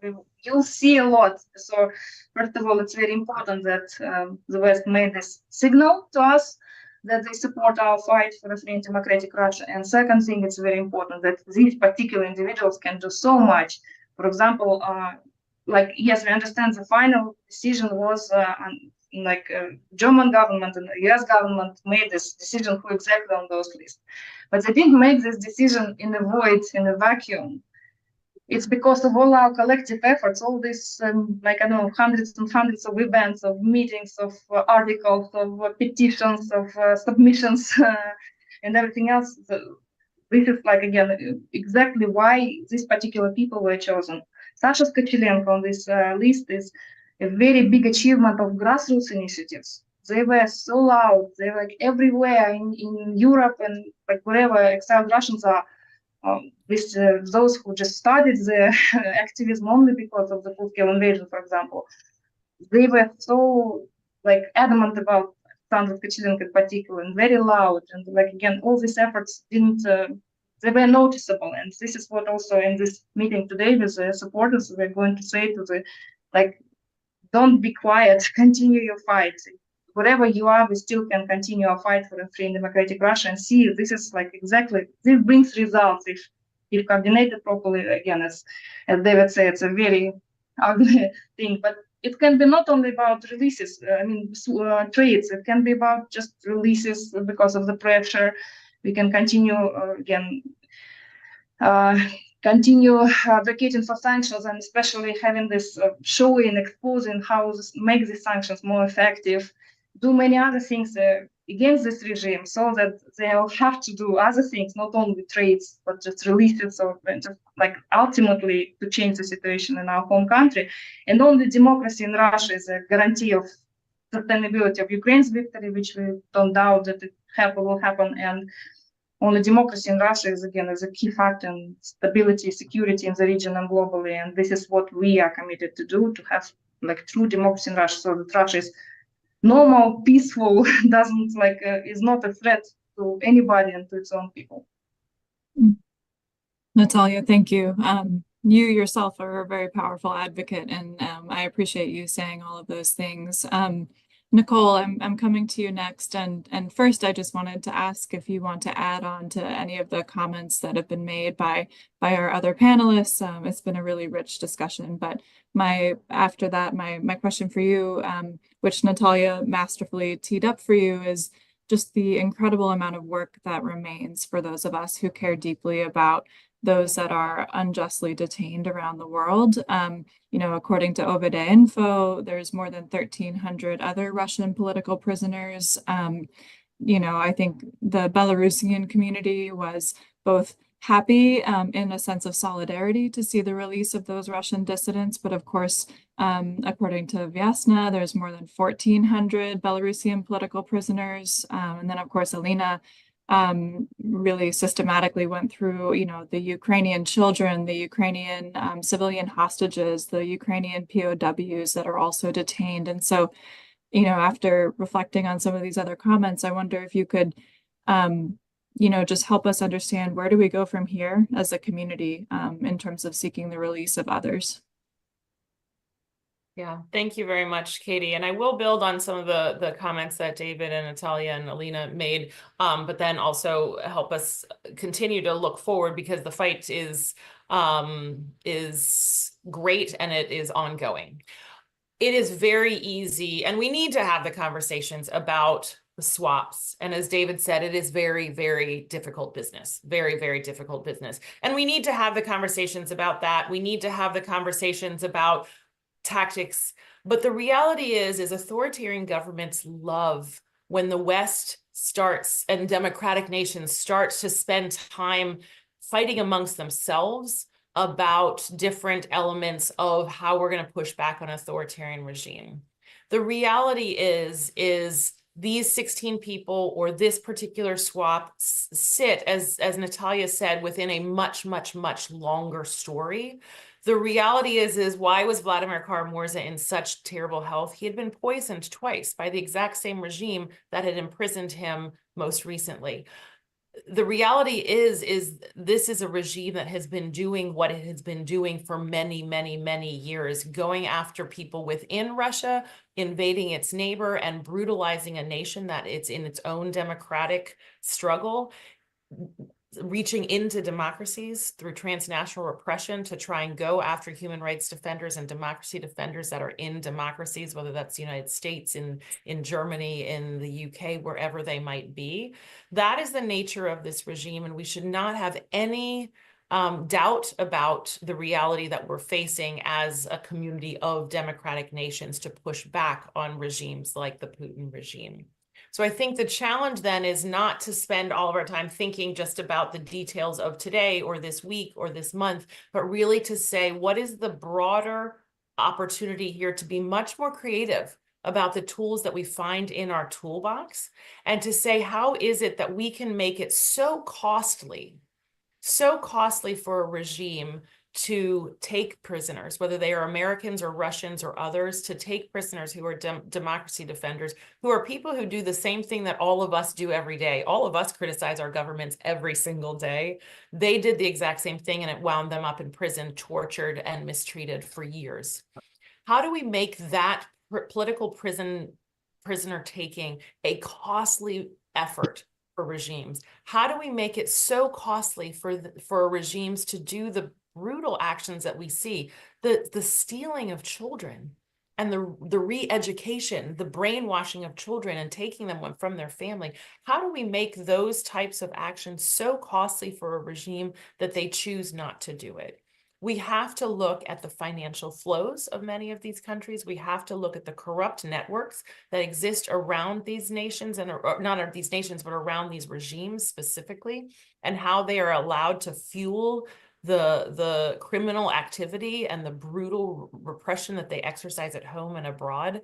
you'll see a lot. So first of all, it's very important that the West made this signal to us that they support our fight for a free and democratic Russia. And second thing, it's very important that these particular individuals can do so much. For example, like, yes, we understand the final decision was German government and the US government made this decision who exactly on those lists. But they didn't make this decision in a void, in a vacuum. It's because of all our collective efforts, all this, like, I don't know, hundreds and hundreds of events, of meetings, of articles, of petitions, of submissions, and everything else. So this is, like, again, exactly why these particular people were chosen. Sasha Skochelenko on this list is a very big achievement of grassroots initiatives. They were so loud. They were, like, everywhere in Europe and, like, wherever exiled Russians are. With those who just started the activism only because of the full-scale invasion, for example, they were so, like, adamant about Sandra Skochelenko in particular, and very loud. And, like, again, all these efforts didn't, they were noticeable. And this is what also in this meeting today with the supporters, we're going to say to the, like, don't be quiet, continue your fight. Wherever you are, we still can continue our fight for a free and democratic Russia. And see, this is, like, exactly, this brings results if coordinated properly. Again, as David said, it's a very ugly thing, but it can be not only about releases, trades, it can be about just releases because of the pressure. We can continue, continue advocating for sanctions, and especially having this showing, exposing how this make these sanctions more effective. Do many other things against this regime, so that they'll have to do other things, not only trades, but just releases, or just, like, ultimately to change the situation in our home country. And only democracy in Russia is a guarantee of sustainability of Ukraine's victory, which we don't doubt that it will happen. And only democracy in Russia is, again, is a key factor in stability, security in the region and globally. And this is what we are committed to do, to have, like, true democracy in Russia, so that Russia is normal, peaceful, doesn't, like, is not a threat to anybody and to its own people. Natalia, thank you. You yourself are a very powerful advocate, and I appreciate you saying all of those things. Nicole, I'm coming to you next, and first I just wanted to ask if you want to add on to any of the comments that have been made by our other panelists. It's been a really rich discussion, but after that, my question for you, which Natalia masterfully teed up for you, is just the incredible amount of work that remains for those of us who care deeply about those that are unjustly detained around the world. You know, according to Obede Info, there's more than 1,300 other Russian political prisoners. You know, I think the Belarusian community was both happy in a sense of solidarity to see the release of those Russian dissidents, but of course, according to Vyasna, there's more than 1,400 Belarusian political prisoners. And then, of course, Alina really systematically went through, you know, the Ukrainian children, the Ukrainian civilian hostages, the Ukrainian POWs that are also detained. And so, you know, after reflecting on some of these other comments, I wonder if you could, you know, just help us understand, where do we go from here as a community in terms of seeking the release of others? Yeah, thank you very much, Katie. And I will build on some of the comments that David and Natalia and Alina made, but then also help us continue to look forward, because the fight is great and it is ongoing. It is very easy, and we need to have the conversations about the swaps. And as David said, it is very, very difficult business, very, very difficult business. And we need to have the conversations about that. We need to have the conversations about tactics. But the reality is authoritarian governments love when the West starts and democratic nations start to spend time fighting amongst themselves about different elements of how we're going to push back on authoritarian regime. The reality is these 16 people or this particular swap sit, as Natalia said, within a much, much, much longer story. The reality is why was Vladimir Kara-Murza in such terrible health? He had been poisoned twice by the exact same regime that had imprisoned him most recently. The reality is this is a regime that has been doing what it has been doing for many, many, many years, going after people within Russia, invading its neighbor, and brutalizing a nation that it's in its own democratic struggle, reaching into democracies through transnational repression to try and go after human rights defenders and democracy defenders that are in democracies, whether that's the United States, in Germany, in the UK, wherever they might be. That is the nature of this regime, and we should not have any doubt about the reality that we're facing as a community of democratic nations to push back on regimes like the Putin regime. So I think the challenge then is not to spend all of our time thinking just about the details of today or this week or this month, but really to say, what is the broader opportunity here to be much more creative about the tools that we find in our toolbox, and to say, how is it that we can make it so costly for a regime to take prisoners, whether they are Americans or Russians or others, to take prisoners who are democracy defenders, who are people who do the same thing that all of us do every day. All of us criticize our governments every single day. They did the exact same thing, and it wound them up in prison, tortured and mistreated for years. How do we make that political prisoner taking a costly effort for regimes? How do we make it so costly for regimes to do the brutal actions that we see, the stealing of children and the re-education, the brainwashing of children and taking them from their family? How do we make those types of actions so costly for a regime that they choose not to do it? We have to look at the financial flows of many of these countries. We have to look at the corrupt networks that exist around these nations, and not these nations, but around these regimes specifically, and how they are allowed to fuel the criminal activity and the brutal repression that they exercise at home and abroad.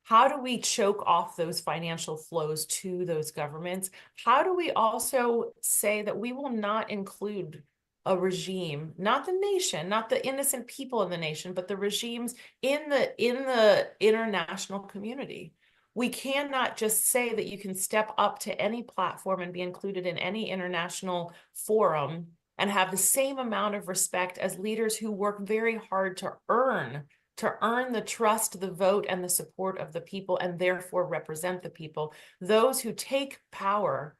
How do we choke off those financial flows to those governments? How do we also say that we will not include a regime, not the nation, not the innocent people in the nation, but the regimes in the international community? We cannot just say that you can step up to any platform and be included in any international forum and have the same amount of respect as leaders who work very hard to earn to earn the trust, the vote, and the support of the people, and therefore represent the people. Those who take power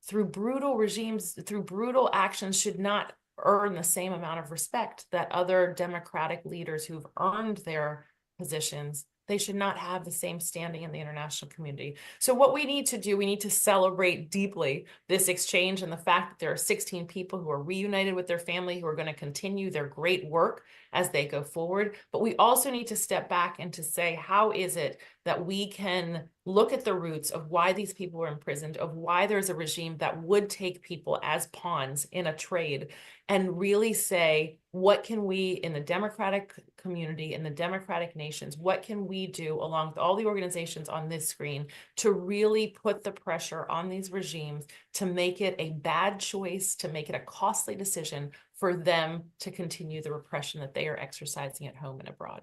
through brutal regimes, through brutal actions, should not earn the same amount of respect that other democratic leaders who've earned their positions. They should not have the same standing in the international community. So what we need to do, we need to celebrate deeply this exchange and the fact that there are 16 people who are reunited with their family, who are going to continue their great work as they go forward. But we also need to step back and to say, how is it that we can look at the roots of why these people were imprisoned, of why there's a regime that would take people as pawns in a trade, and really say, what can we in the democratic community, in the democratic nations, what can we do along with all the organizations on this screen to really put the pressure on these regimes to make it a bad choice, to make it a costly decision for them to continue the repression that they are exercising at home and abroad.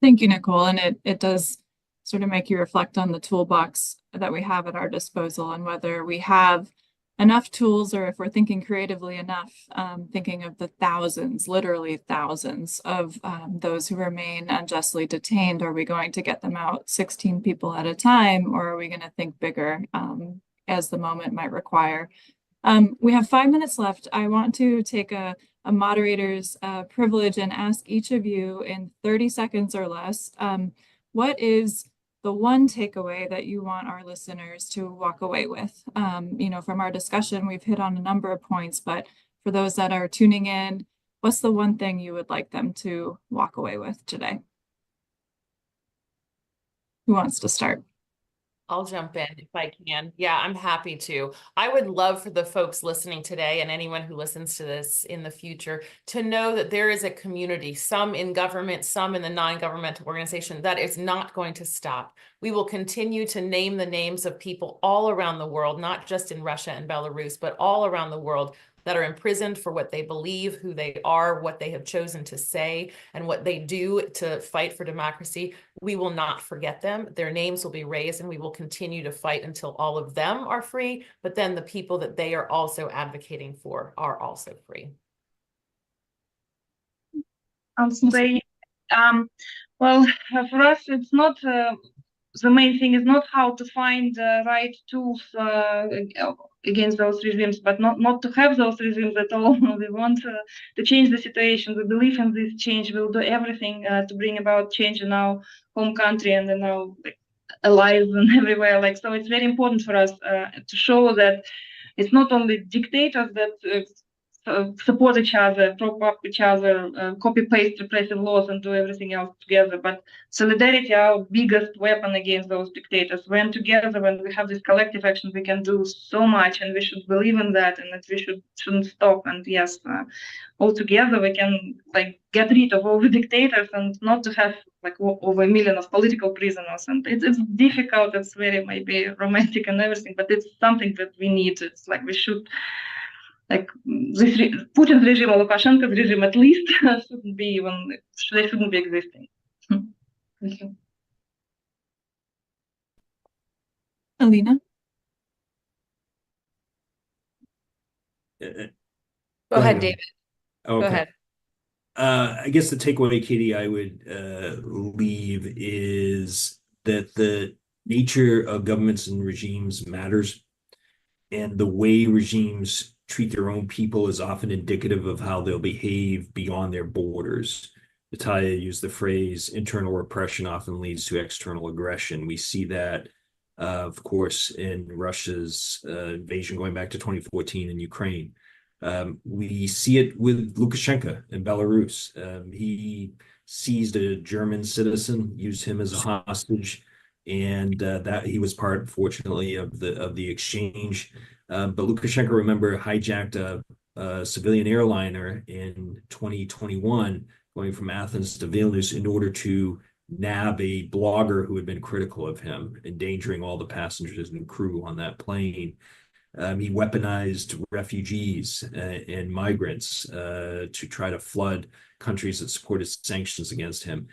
Thank you, Nicole. And it does sort of make you reflect on the toolbox that we have at our disposal and whether we have enough tools, or if we're thinking creatively enough, thinking of the thousands, literally thousands of those who remain unjustly detained. Are we going to get them out 16 people at a time, or are we going to think bigger as the moment might require? We have 5 minutes left. I want to take a moderator's privilege and ask each of you in 30 seconds or less, what is the one takeaway that you want our listeners to walk away with? You know, from our discussion, we've hit on a number of points, but for those that are tuning in, what's the one thing you would like them to walk away with today? Who wants to start? I'll jump in if I can. Yeah, I'm happy to. I would love for the folks listening today and anyone who listens to this in the future to know that there is a community, some in government, some in the non-governmental organization, that is not going to stop. We will continue to name the names of people all around the world, not just in Russia and Belarus, but all around the world, that are imprisoned for what they believe, who they are, what they have chosen to say, and what they do to fight for democracy. We will not forget them. Their names will be raised, and we will continue to fight until all of them are free, but then the people that they are also advocating for are also free. I'll say, well, for us, it's not, the main thing is not how to find the right tools against those regimes, but not to have those regimes at all. We want to change the situation. We believe in this change. We'll do everything to bring about change in our home country and in our allies and everywhere. Like, so it's very important for us to show that it's not only dictators that support each other, prop up each other, copy-paste repressive laws and do everything else together. But solidarity, our biggest weapon against those dictators. When together, when we have this collective action, we can do so much, and we should believe in that, and that we shouldn't stop. And yes, all together we can like get rid of all the dictators and not to have like over 1 million of political prisoners. And it's difficult. It's very maybe romantic and everything, but it's something that we need. It's like we should. Like this Putin's regime or Lukashenko's regime, at least, shouldn't be even, they shouldn't be existing. Thank you. Alina? Go ahead, David. Okay. Go ahead. I guess the takeaway, Katie, I would leave is that the nature of governments and regimes matters, and the way regimes treat their own people is often indicative of how they'll behave beyond their borders. Natalia used the phrase, internal repression often leads to external aggression. We see that, of course, in Russia's invasion going back to 2014 in Ukraine. We see it with Lukashenko in Belarus. He seized a German citizen, used him as a hostage, and that he was part, fortunately, of the exchange. But Lukashenko, remember, hijacked a civilian airliner in 2021, going from Athens to Vilnius in order to nab a blogger who had been critical of him, endangering all the passengers and crew on that plane. He weaponized refugees and migrants to try to flood countries that supported sanctions against him.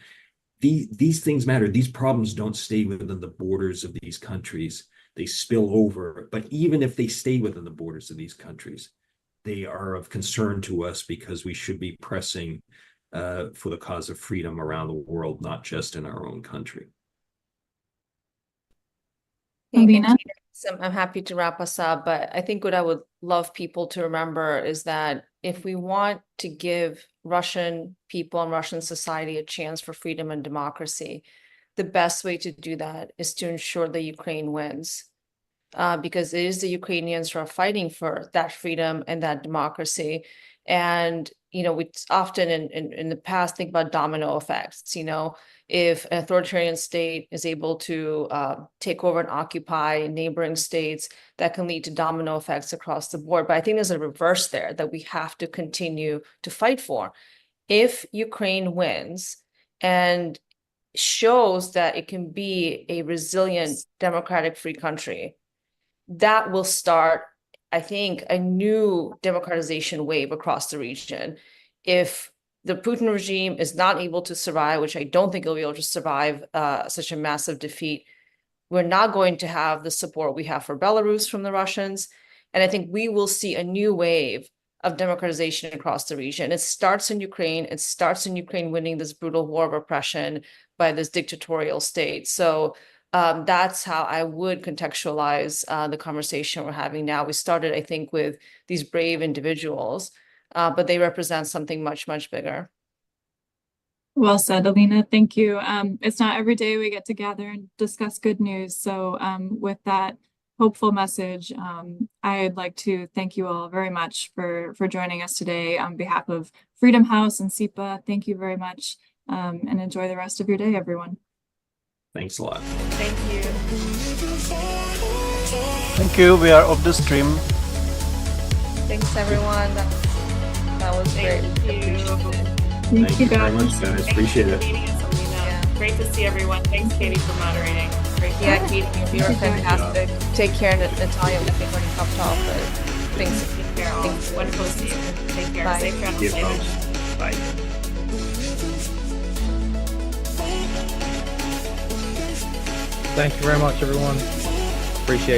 These things matter. These problems don't stay within the borders of these countries. They spill over. But even if they stay within the borders of these countries, they are of concern to us because we should be pressing for the cause of freedom around the world, not just in our own country. Alina? So I'm happy to wrap us up, but I think what I would love people to remember is that if we want to give Russian people and Russian society a chance for freedom and democracy, the best way to do that is to ensure that Ukraine wins. Because it is the Ukrainians who are fighting for that freedom and that democracy. And, you know, we often in the past think about domino effects. You know, if an authoritarian state is able to take over and occupy neighboring states, that can lead to domino effects across the board. But I think there's a reverse there that we have to continue to fight for. If Ukraine wins and shows that it can be a resilient, democratic, free country, that will start, I think, a new democratization wave across the region. If the Putin regime is not able to survive, which I don't think it'll be able to survive such a massive defeat, we're not going to have the support we have for Belarus from the Russians. And I think we will see a new wave of democratization across the region. It starts in Ukraine. It starts in Ukraine winning this brutal war of oppression by this dictatorial state. So that's how I would contextualize the conversation we're having now. We started, I think, with these brave individuals, but they represent something much, much bigger. Well said, Alina. Thank you. It's not every day we get to gather and discuss good news. So with that hopeful message, I'd like to thank you all very much for joining us today on behalf of Freedom House and SIPA. Thank you very much, and enjoy the rest of your day, everyone. Thanks a lot. Thank you. Thank you. We are off the stream. Thanks, everyone. That was great. Thank you. Thank you very much, guys. Appreciate it. Katie and Selena. Yeah. Great to see everyone. Thanks, Katie, for moderating. Great. Yeah, Katie, you were fantastic. Take care, Natalia. I think when you popped off, but thanks. Take care, all. Thanks. Wonderful to see you. Take care. Bye. Safe travels. Yeah, folks. Bye. Thank you very much, everyone. Appreciate it.